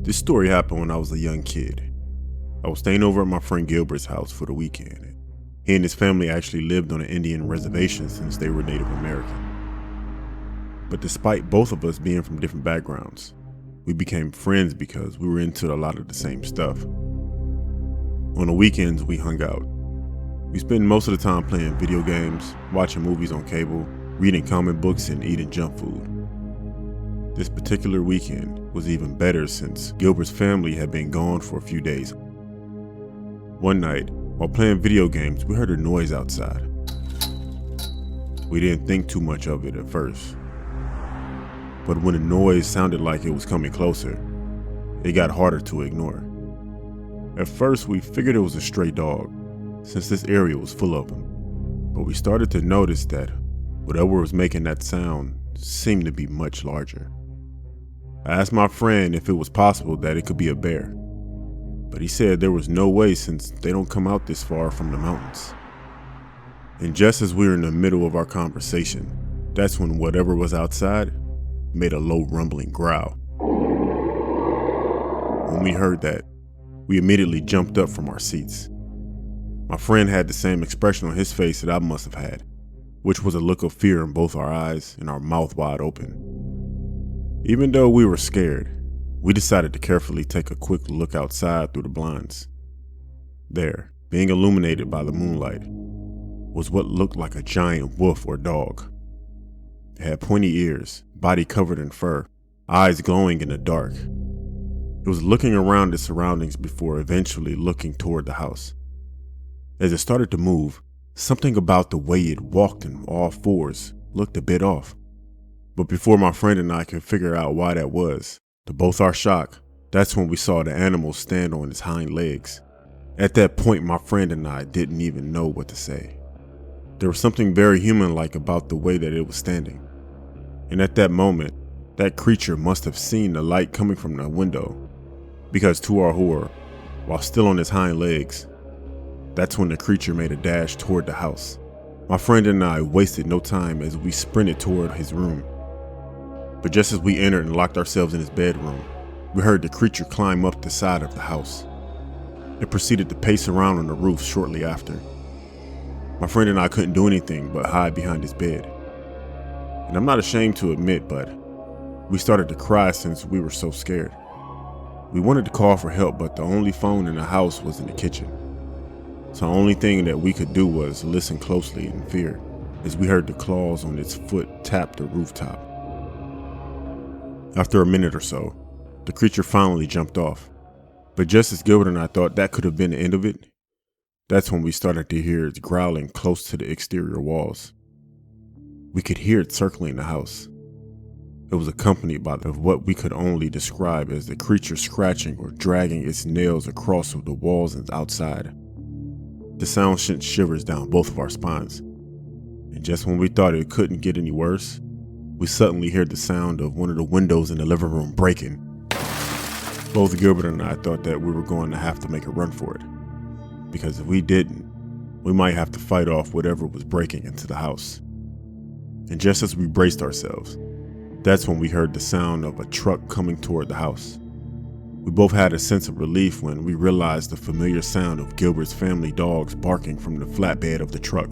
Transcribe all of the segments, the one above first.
This story happened when I was a young kid. I was staying over at my friend Gilbert's house for the weekend. He and his family actually lived on an Indian reservation since they were Native American. But despite both of us being from different backgrounds, we became friends because we were into a lot of the same stuff. On the weekends, we hung out. We spent most of the time playing video games, watching movies on cable, reading comic books, and eating junk food. This particular weekend was even better since Gilbert's family had been gone for a few days. One night, while playing video games, we heard a noise outside. We didn't think too much of it at first, but when the noise sounded like it was coming closer, it got harder to ignore. At first, we figured it was a stray dog, since this area was full of them, but we started to notice that whatever was making that sound seemed to be much larger. I asked my friend if it was possible that it could be a bear, but he said there was no way since they don't come out this far from the mountains. And just as we were in the middle of our conversation, that's when whatever was outside made a low rumbling growl. When we heard that, we immediately jumped up from our seats. My friend had the same expression on his face that I must have had, which was a look of fear in both our eyes and our mouth wide open. Even though we were scared, we decided to carefully take a quick look outside through the blinds. There, being illuminated by the moonlight, was what looked like a giant wolf or dog. It had pointy ears, body covered in fur, eyes glowing in the dark. It was looking around its surroundings before eventually looking toward the house. As it started to move, something about the way it walked in all fours looked a bit off. But before my friend and I could figure out why that was, to both our shock, that's when we saw the animal stand on its hind legs. At that point, my friend and I didn't even know what to say. There was something very human-like about the way that it was standing. And at that moment, that creature must have seen the light coming from the window, because to our horror, while still on its hind legs, that's when the creature made a dash toward the house. My friend and I wasted no time as we sprinted toward his room. But just as we entered and locked ourselves in his bedroom, we heard the creature climb up the side of the house. It proceeded to pace around on the roof shortly after. My friend and I couldn't do anything but hide behind his bed. And I'm not ashamed to admit, but we started to cry since we were so scared. We wanted to call for help, but the only phone in the house was in the kitchen. So the only thing that we could do was listen closely in fear as we heard the claws on its foot tap the rooftop. After a minute or so, the creature finally jumped off. But just as Gilbert and I thought that could have been the end of it, that's when we started to hear it growling close to the exterior walls. We could hear it circling the house. It was accompanied by what we could only describe as the creature scratching or dragging its nails across the walls and outside. The sound sent shivers down both of our spines. And just when we thought it couldn't get any worse, we suddenly heard the sound of one of the windows in the living room breaking. Both Gilbert and I thought that we were going to have to make a run for it, because if we didn't, we might have to fight off whatever was breaking into the house. And just as we braced ourselves, that's when we heard the sound of a truck coming toward the house. We both had a sense of relief when we realized the familiar sound of Gilbert's family dogs barking from the flatbed of the truck.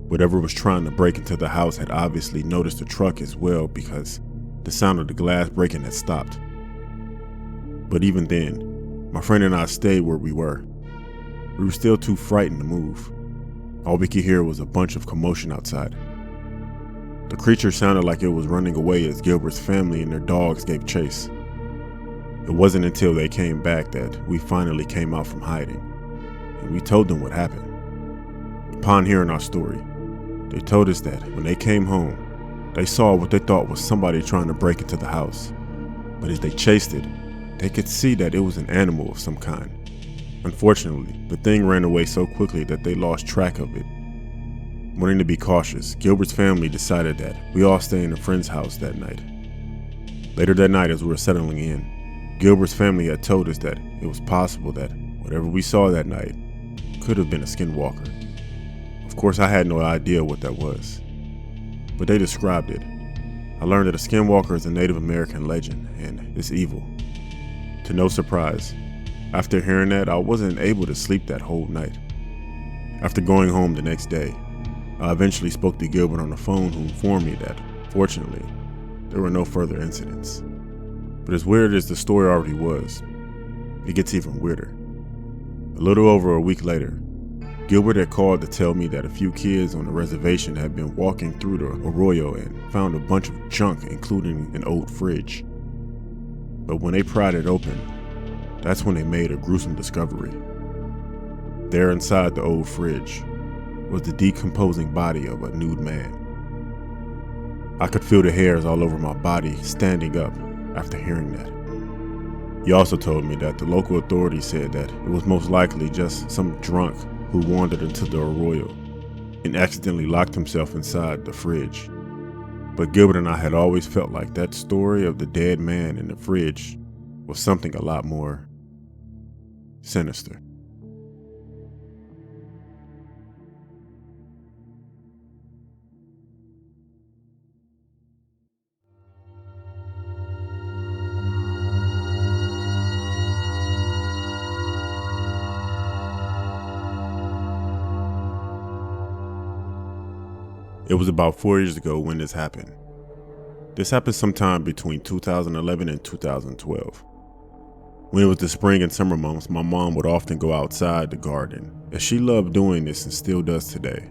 Whatever was trying to break into the house had obviously noticed the truck as well, because the sound of the glass breaking had stopped. But even then, my friend and I stayed where we were. We were still too frightened to move. All we could hear was a bunch of commotion outside. The creature sounded like it was running away as Gilbert's family and their dogs gave chase. It wasn't until they came back that we finally came out from hiding, and we told them what happened. Upon hearing our story, they told us that when they came home, they saw what they thought was somebody trying to break into the house. But as they chased it, they could see that it was an animal of some kind. Unfortunately, the thing ran away so quickly that they lost track of it. Wanting to be cautious, Gilbert's family decided that we all stay in a friend's house that night. Later that night, as we were settling in, Gilbert's family had told us that it was possible that whatever we saw that night could have been a skinwalker. Of course, I had no idea what that was, but they described it. I learned that a skinwalker is a Native American legend and it's evil. To no surprise, after hearing that, I wasn't able to sleep that whole night. After going home the next day, I eventually spoke to Gilbert on the phone, who informed me that, fortunately, there were no further incidents. But as weird as the story already was, it gets even weirder. A little over a week later, Gilbert had called to tell me that a few kids on the reservation had been walking through the arroyo and found a bunch of junk, including an old fridge. But when they pried it open, that's when they made a gruesome discovery. There inside the old fridge was the decomposing body of a nude man. I could feel the hairs all over my body standing up after hearing that. He also told me that the local authorities said that it was most likely just some drunk who wandered into the arroyo and accidentally locked himself inside the fridge. But Gilbert and I had always felt like that story of the dead man in the fridge was something a lot more sinister. It was about 4 years ago when this happened. This happened sometime between 2011 and 2012. When it was the spring and summer months, my mom would often go outside the garden, as she loved doing this and still does today.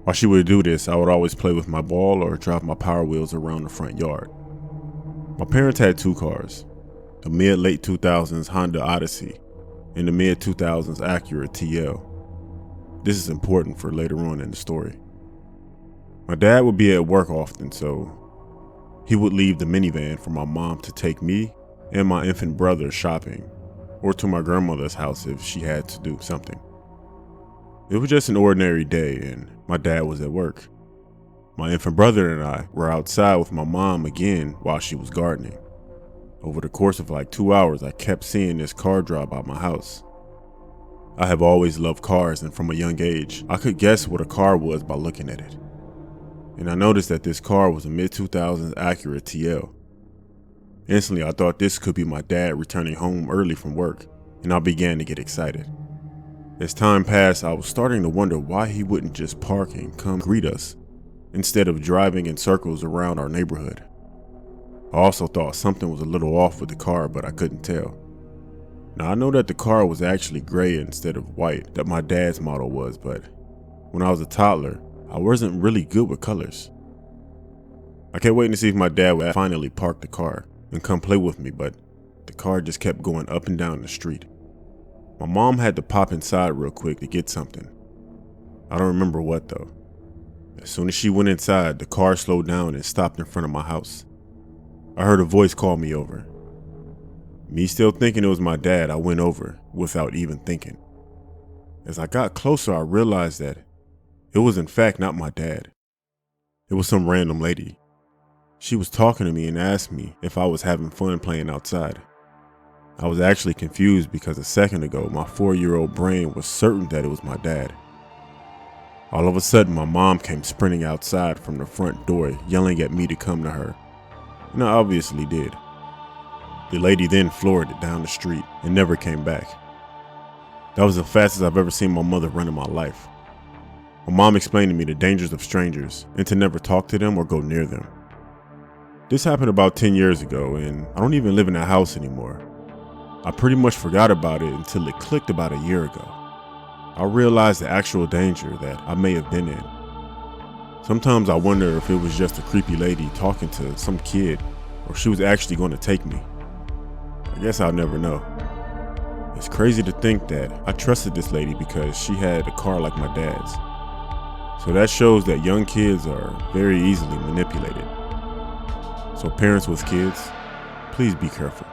While she would do this, I would always play with my ball or drive my Power Wheels around the front yard. My parents had two cars, a mid-late 2000s Honda Odyssey and a mid-2000s Acura TL. This is important for later on in the story. My dad would be at work often, so he would leave the minivan for my mom to take me and my infant brother shopping, or to my grandmother's house if she had to do something. It was just an ordinary day and my dad was at work. My infant brother and I were outside with my mom again while she was gardening. Over the course of like 2 hours, I kept seeing this car drive by my house. I have always loved cars, and from a young age, I could guess what a car was by looking at it. And I noticed that this car was a mid-2000s Acura TL. Instantly, I thought this could be my dad returning home early from work, and I began to get excited. As time passed, I was starting to wonder why he wouldn't just park and come greet us, instead of driving in circles around our neighborhood. I also thought something was a little off with the car, but I couldn't tell. Now, I know that the car was actually gray instead of white, that my dad's model was, but when I was a toddler, I wasn't really good with colors. I kept waiting to see if my dad would finally park the car and come play with me, but the car just kept going up and down the street. My mom had to pop inside real quick to get something. I don't remember what though. As soon as she went inside, the car slowed down and stopped in front of my house. I heard a voice call me over. Me still thinking it was my dad, I went over without even thinking. As I got closer, I realized that it was in fact not my dad. It was some random lady. She was talking to me and asked me if I was having fun playing outside. I was actually confused because a second ago, my 4-year-old brain was certain that it was my dad. All of a sudden, my mom came sprinting outside from the front door, yelling at me to come to her. And I obviously did. The lady then floored it down the street and never came back. That was the fastest I've ever seen my mother run in my life. My mom explained to me the dangers of strangers and to never talk to them or go near them. This happened about 10 years ago, and I don't even live in that house anymore. I pretty much forgot about it until it clicked about a year ago. I realized the actual danger that I may have been in. Sometimes I wonder if it was just a creepy lady talking to some kid, or she was actually going to take me. I guess I'll never know. It's crazy to think that I trusted this lady because she had a car like my dad's. So that shows that young kids are very easily manipulated. So parents with kids, please be careful.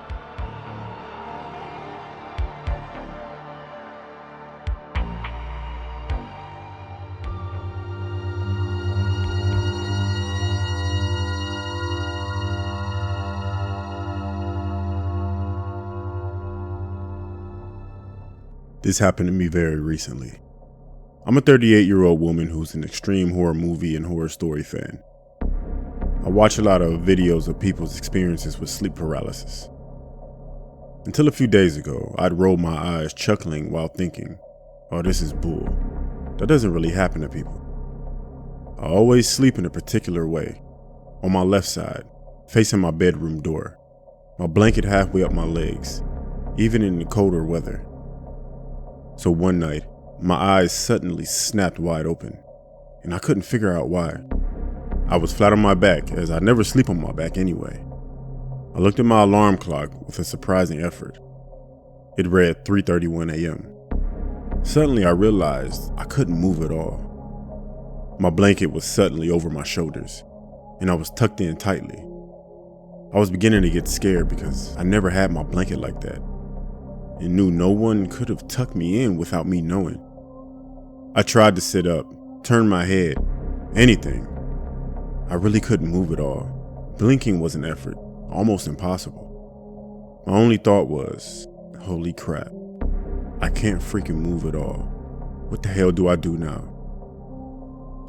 This happened to me very recently. I'm a 38-year-old woman who's an extreme horror movie and horror story fan. I watch a lot of videos of people's experiences with sleep paralysis. Until a few days ago, I'd roll my eyes chuckling while thinking, oh, this is bull. That doesn't really happen to people. I always sleep in a particular way, on my left side, facing my bedroom door, my blanket halfway up my legs, even in the colder weather. So one night, my eyes suddenly snapped wide open, and I couldn't figure out why. I was flat on my back, as I never sleep on my back anyway. I looked at my alarm clock with a surprising effort. It read 3:31 a.m. Suddenly I realized I couldn't move at all. My blanket was suddenly over my shoulders, and I was tucked in tightly. I was beginning to get scared because I never had my blanket like that, and knew no one could have tucked me in without me knowing. I tried to sit up, turn my head, anything. I really couldn't move at all. Blinking was an effort, almost impossible. My only thought was, holy crap, I can't freaking move at all. What the hell do I do now?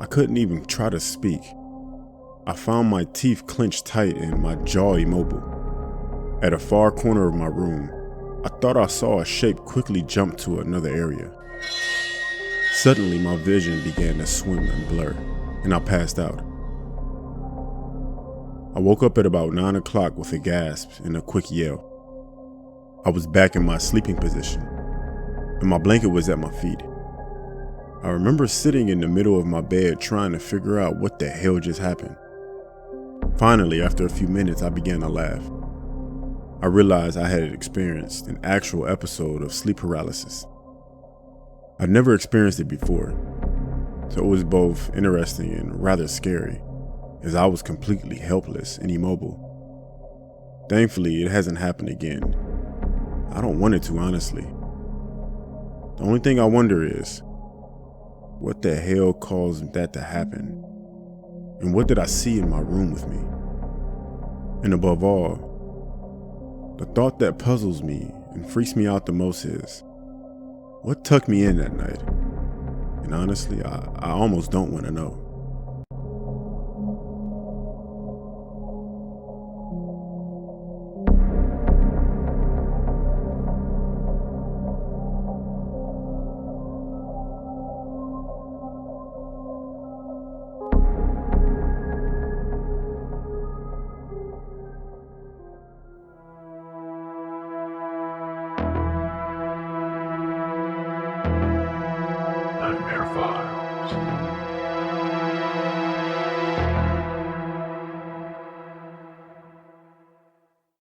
I couldn't even try to speak. I found my teeth clenched tight and my jaw immobile. At a far corner of my room, I thought I saw a shape quickly jump to another area. Suddenly, my vision began to swim and blur, and I passed out. I woke up at about 9 o'clock with a gasp and a quick yell. I was back in my sleeping position, and my blanket was at my feet. I remember sitting in the middle of my bed trying to figure out what the hell just happened. Finally, after a few minutes, I began to laugh. I realized I had experienced an actual episode of sleep paralysis. I'd never experienced it before, so it was both interesting and rather scary, as I was completely helpless and immobile. Thankfully, it hasn't happened again. I don't want it to, honestly. The only thing I wonder is, what the hell caused that to happen? And what did I see in my room with me? And above all, the thought that puzzles me and freaks me out the most is, what tucked me in that night? And honestly, I almost don't want to know. Nightmare Files.